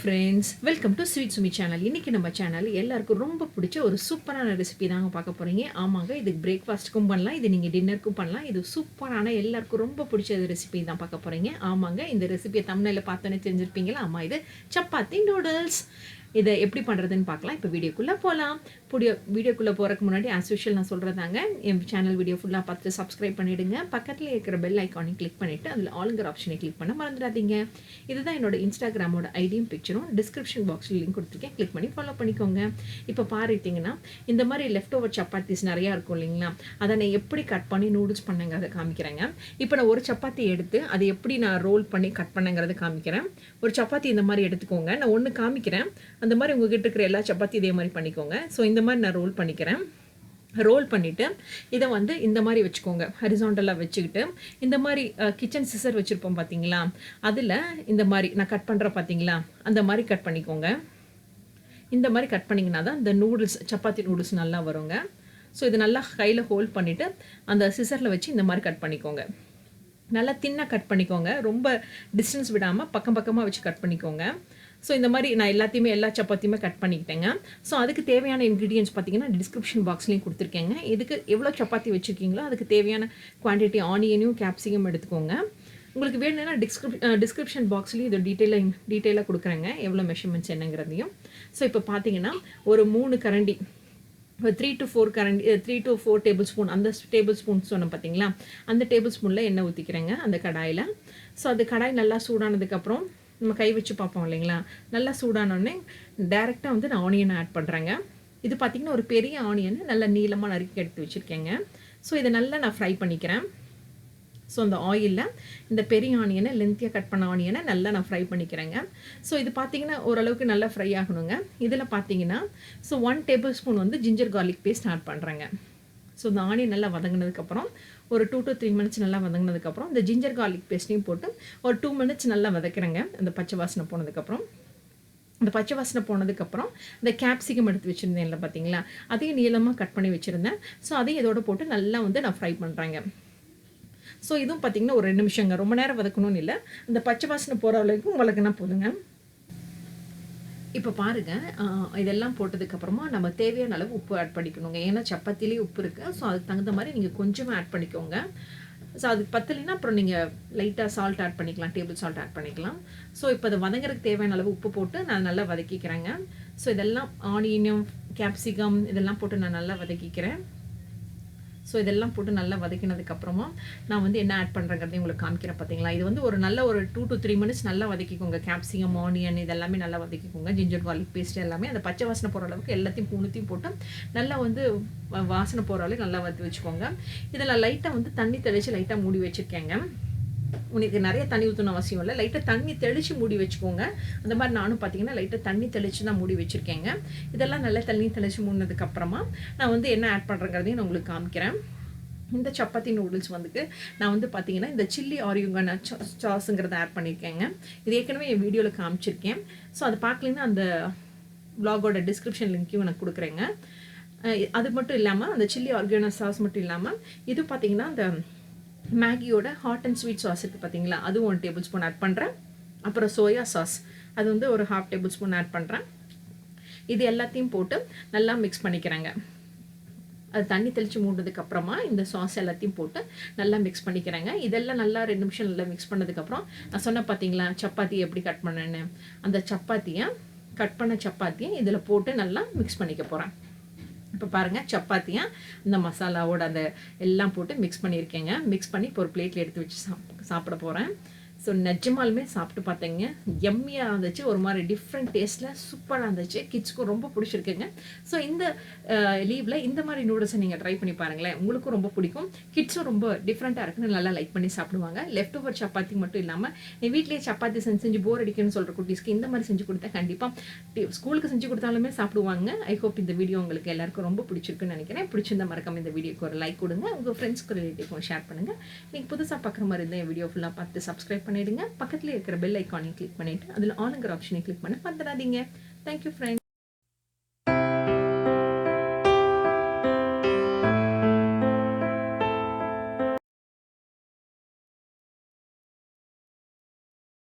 friends, welcome to Sweet Sumi channel. இன்னைக்கு நம்ம channel எல்லாருக்கும் ரொம்ப பிடிச்ச ஒரு சூப்பரான ரெசிபி தாங்க பார்க்க போறீங்க. ஆமாங்க, இது பிரேக்ஃபாஸ்ட்க்கும் பண்ணலாம், இது நீங்க டின்னருக்கும் பண்ணலாம். இது சூப்பரான எல்லாருக்கும் ரொம்ப பிடிச்ச ரெசிபி தான் பார்க்க போறீங்க. ஆமாங்க, இந்த ரெசிபியை தம்ப்நெயில்ல பார்த்தோன்னே தெரிஞ்சிருப்பீங்களா? ஆமா, இது சப்பாத்தி நூடுல்ஸ். இதை எப்படி பண்ணுறதுன்னு பார்க்கலாம். இப்போ வீடியோக்குள்ளே போகலாம். வீடியோக்குள்ளே போகிறதுக்கு முன்னாடி ஆஸ் யூஷுவல் நான் சொல்கிறதாங்க, என் சேனல் வீடியோ ஃபுல்லாக பார்த்து சப்ஸ்கிரைப் பண்ணிவிடுங்க. பக்கத்தில் இருக்கிற பெல் ஐக்கானை கிளிக் பண்ணிவிட்டு அதில் ஆளுங்கிற ஆப்ஷனை கிளிக் பண்ண மறந்துடாதீங்க. இதுதான் என்னோட இன்ஸ்டாகிராமோட ஐடியும் பிக்சரும் டிஸ்கிரிப்ஷன் பாக்ஸில் லிங்க் கொடுத்துருக்கேன். கிளிக் பண்ணி ஃபாலோ பண்ணிக்கோங்க. இப்போ பாருட்டிங்கன்னா இந்த மாதிரி லெஃப்ட் ஓவர் சப்பாத்திஸ் நிறையா இருக்கும் இல்லைங்களா? அதை நான் எப்படி கட் பண்ணி நூடுல்ஸ் பண்ணேங்கிறத காமிக்கிறேங்க. இப்போ நான் ஒரு சப்பாத்தி எடுத்து அதை எப்படி நான் ரோல் பண்ணி கட் பண்ணேங்கிறத காமிக்கிறேன். ஒரு சப்பாத்தி இந்த மாதிரி எடுத்துக்கோங்க. நான் ஒன்று காமிக்கிறேன், அந்த மாதிரி உங்ககிட்ட இருக்கிற எல்லா சப்பாத்தி இதே மாதிரி பண்ணிக்கோங்க. ஸோ இந்த மாதிரி நான் ரோல் பண்ணிக்கிறேன். ரோல் பண்ணிவிட்டு இதை வந்து இந்த மாதிரி வச்சுக்கோங்க, ஹரிசாண்டலாக வச்சுக்கிட்டு இந்த மாதிரி கிச்சன் சிசர் வச்சுருப்போம் பார்த்தீங்களா, அதில் இந்த மாதிரி நான் கட் பண்ணுறேன் பார்த்தீங்களா, அந்த மாதிரி கட் பண்ணிக்கோங்க. இந்த மாதிரி கட் பண்ணிங்கன்னா தான் இந்த நூடுல்ஸ், சப்பாத்தி நூடுல்ஸ் நல்லா வருங்க. ஸோ இது நல்லா கையில் ஹோல்ட் பண்ணிவிட்டு அந்த சிசரில் வச்சு இந்த மாதிரி கட் பண்ணிக்கோங்க. நல்லா தின்னாக கட் பண்ணிக்கோங்க, ரொம்ப டிஸ்டன்ஸ் விடாமல் பக்கம் பக்கமாக வச்சு கட் பண்ணிக்கோங்க. ஸோ இந்த மாதிரி நான் எல்லா சப்பாத்தியுமே கட் பண்ணிக்கிட்டேங்க. ஸோ அதுக்கு தேவையான இன்க்ரீடியன்ஸ் பார்த்தீங்கன்னா டிஸ்கிரிப்ஷன் பாக்ஸ்லேயும் கொடுத்துருக்கேங்க. இதுக்கு எவ்வளோ சப்பாத்தி வச்சுருக்கீங்களோ அதுக்கு தேவையான குவான்டிட்டி ஆனியனையும் கேப்சிகம் எடுத்துக்கோங்க. உங்களுக்கு வேணும்னா டிஸ்கிரிப்ஷன் பாக்ஸ்லேயும் இது டீட்டெயிலாக கொடுக்குறேங்க, எவ்வளோ மெஷர்மெண்ட்ஸ் என்னங்கிறதையும். ஸோ இப்போ பார்த்தீங்கன்னா ஒரு 3 கரண்டி, 3 to 4 கரண்டி, 3 to 4 டேபிள் ஸ்பூன், அந்த டேபிள் ஸ்பூன் சொன்னோம் பார்த்தீங்களா, அந்த டேபிள் ஸ்பூனில் எண்ணெய் ஊற்றிக்கிறேங்க அந்த கடாயில். ஸோ அந்த கடாய் நல்லா சூடானதுக்கப்புறம் நம்ம கை வச்சு பார்ப்போம் இல்லைங்களா, நல்லா சூடானோடனே டேரெக்டாக வந்து நான் ஆனியனை ஆட் பண்ணுறேங்க. இது பார்த்திங்கன்னா ஒரு பெரிய ஆனியனை நல்லா நீளமாக நறுக்கி எடுத்து வச்சுருக்கேங்க. ஸோ இதை நல்லா நான் ஃப்ரை பண்ணிக்கிறேன். ஸோ அந்த ஆயிலில் இந்த பெரிய ஆனியனை, லென்த்தியாக கட் பண்ண ஆனியனை நல்லா நான் ஃப்ரை பண்ணிக்கிறேங்க. ஸோ இது பார்த்திங்கன்னா ஓரளவுக்கு நல்லா ஃப்ரை ஆகணுங்க. இதில் பார்த்தீங்கன்னா 1 டேபிள் ஸ்பூன் வந்து ஜிஞ்சர் கார்லிக் பேஸ்ட் ஆட் பண்ணுறேங்க. ஸோ இந்த ஆனியன் நல்லா வதங்கினதுக்கப்புறம் ஒரு 2 to 3 மினிட்ஸ் நல்லா வதங்கினதுக்கப்புறம் இந்த ஜிஞ்சர் கார்லிக் பேஸ்ட்டையும் போட்டு ஒரு 2 மினிட்ஸ் நல்லா வதக்கிறேங்க. அந்த பச்சை வாசனை போனதுக்கப்புறம், இந்த பச்சை வாசனை போனதுக்கப்புறம் இந்த கேப்சிகம் எடுத்து வச்சுருந்தேன் இல்லை பார்த்தீங்களா, அதையும் நீளமாக கட் பண்ணி வச்சுருந்தேன். ஸோ அதையும் இதோட போட்டு நல்லா வந்து நான் ஃப்ரை பண்ணுறேங்க. ஸோ இதுவும் பார்த்திங்கன்னா ஒரு 2 நிமிஷங்க, ரொம்ப நேரம் வதக்கணும்னு இல்லை, அந்த பச்சை வாசனை போகிற அளவுக்கு வதக்கினா போதுங்க. இப்போ பாருங்கள், இதெல்லாம் போட்டதுக்கப்புறமா நம்ம தேவையான அளவு உப்பு ஆட் பண்ணிக்கணுங்க. ஏன்னா சப்பாத்திலேயே உப்பு இருக்குது. ஸோ அதுக்கு தகுந்த மாதிரி நீங்கள் கொஞ்சமாக ஆட் பண்ணிக்கோங்க. ஸோ அதுக்கு பத்தலைன்னா அப்புறம் நீங்கள் லைட்டாக சால்ட் ஆட் பண்ணிக்கலாம், டேபிள் சால்ட் ஆட் பண்ணிக்கலாம். ஸோ இப்போ அதை வதங்கிறதுக்கு தேவையான அளவு உப்பு போட்டு நான் நல்லா வதக்கிக்கிறேங்க. ஸோ இதெல்லாம் ஆனியனும் கேப்சிகம் இதெல்லாம் போட்டு நான் நல்லா வதக்கிக்கிறேன். ஸோ இதெல்லாம் போட்டு நல்லா வதக்கினதுக்கப்புறமா நான் வந்து என்ன ஆட் பண்ணுறேங்கிறதையும் உங்களுக்கு காமிக்கிறேன் பார்த்தீங்களா. இது வந்து ஒரு 2 to 3 மினிட்ஸ் நல்லா வதக்கிக்கோங்க. கேப்சிகம், ஆனியன் இதெல்லாமே நல்லா வதக்கிக்கோங்க. ஜிஞ்சர் கார்லிக் பேஸ்ட் எல்லாமே அந்த பச்சை வாசனை போகிற அளவுக்கு எல்லாத்தையும் பூணுத்தையும் போட்டு நல்லா வந்து வாசனை போகிற அளவுக்கு நல்லா வதக்கி வச்சுக்கோங்க. இதில் லைட்டாக வந்து தண்ணி தெளித்து லைட்டாக மூடி வச்சுருக்கேங்க. உங்களுக்கு நிறைய தண்ணி ஊற்றணும் அவசியம் இல்லை, லைட்டாக தண்ணி தெளித்து மூடி வச்சுக்கோங்க. அந்த மாதிரி நானும் பார்த்தீங்கன்னா லைட்டாக தண்ணி தெளித்து தான் மூடி வச்சுருக்கேங்க. இதெல்லாம் நல்லா தண்ணி தெளித்து மூடினதுக்கப்புறமா நான் வந்து என்ன ஆட் பண்ணுறேங்கிறதையும் நான் உங்களுக்கு காமிக்கிறேன். இந்த சப்பாத்தி நூடுல்ஸ் வந்துட்டு நான் வந்து பார்த்தீங்கன்னா இந்த சில்லி ஆரியோங்கன சாஸுங்கிறத ஆட் பண்ணியிருக்கேங்க. இது ஏற்கனவே என் வீடியோவில் காமிச்சிருக்கேன். ஸோ அது பார்க்கலன்னா அந்த வ்ளாகோட டிஸ்கிரிப்ஷன் லிங்க்கையும் நான் கொடுக்குறேங்க. அது மட்டும் இல்லாமல் அந்த சில்லி ஆரியோகனோ சாஸ் மட்டும் இல்லாமல் இது பார்த்தீங்கன்னா அந்த மேகியோட ஹாட் அண்ட் ஸ்வீட் சாஸ் இருக்குது பார்த்தீங்களா, அதுவும் 1 டேபிள் ஸ்பூன் ஆட் பண்ணுறேன். அப்புறம் சோயா சாஸ் அது வந்து ஒரு 1/2 டேபிள் ஸ்பூன் ஆட் பண்ணுறேன். இது எல்லாத்தையும் போட்டு நல்லா மிக்ஸ் பண்ணிக்கிறேங்க. அது தண்ணி தெளித்து மூடுறதுக்கப்புறமா இந்த சாஸ் எல்லாத்தையும் போட்டு நல்லா மிக்ஸ் பண்ணிக்கிறேங்க. இதெல்லாம் நல்லா 2 நிமிஷம் நல்லா மிக்ஸ் பண்ணதுக்கப்புறம் நான் சொன்ன பார்த்தீங்களா சப்பாத்தி எப்படி கட் பண்ணேன்னு, அந்த கட் பண்ண சப்பாத்தியை இதில் போட்டு நல்லா மிக்ஸ் பண்ணிக்க போகிறேன். இப்போ பாருங்கள், சப்பாத்தியாக இந்த மசாலாவோட அந்த எல்லாம் போட்டு மிக்ஸ் பண்ணியிருக்கேங்க. மிக்ஸ் பண்ணி இப்போ ஒரு பிளேட்டில் எடுத்து வச்சு சாப்பிட போகிறேன். ஸோ நிஜமாலுமே சாப்பிட்டு பார்த்தேங்க, எம்மியாக இருந்துச்சு, ஒரு மாதிரி டிஃப்ரெண்ட் டேஸ்ட்டில் சூப்பராக இருந்துச்சு. கிட்ஸ்க்கும் ரொம்ப பிடிச்சிருக்குங்க. ஸோ இந்த லீவில் இந்த மாதிரி நூடுல்ஸை நீங்கள் ட்ரை பண்ணி பாருங்களேன், உங்களுக்கும் ரொம்ப பிடிக்கும். கிட்ஸும் ரொம்ப டிஃப்ரெண்ட்டாக இருக்குன்னு நல்லா லைக் பண்ணி சாப்பிடுவாங்க. லெஃப்ட் ஓவர் சப்பாத்தி மட்டும் இல்லாமல் நீ வீட்லேயே சப்பாத்தி செஞ்சு போர் அடிக்கணும்னு சொல்கிற குட்டீஸ்க்கு இந்த மாதிரி செஞ்சு கொடுத்தா கண்டிப்பாக ஸ்கூலுக்கு செஞ்சு கொடுத்தாலுமே சாப்பிடுவாங்க. ஐ ஹோப் இந்த வீடியோ உங்களுக்கு எல்லாருக்கும் ரொம்ப பிடிச்சிருக்குன்னு நினைக்கிறேன். பிடிச்சிருந்தா மறக்காம இந்த வீடியோக்கு ஒரு லைக் கொடுங்க, உங்கள் ஃப்ரெண்ட்ஸ்க்கு ரிலேட்டிவ்க்கும் ஷேர் பண்ணுங்கள். நீங்கள் புதுசாக பார்க்குற மாதிரி இருந்தால் என் வீடியோ ஃபுல்லாக பார்த்து சப்ஸ்கிரைப் பண்ணிடுங்க. பக்கத்தில் இருக்கிற பெல் ஐக்கானை கிளிக் பண்ணிவிட்டு அதில் ஆளுங்கிற ஆப்ஷனை கிளிக் பண்ண மறந்துடாதீங்க. Thank you friends.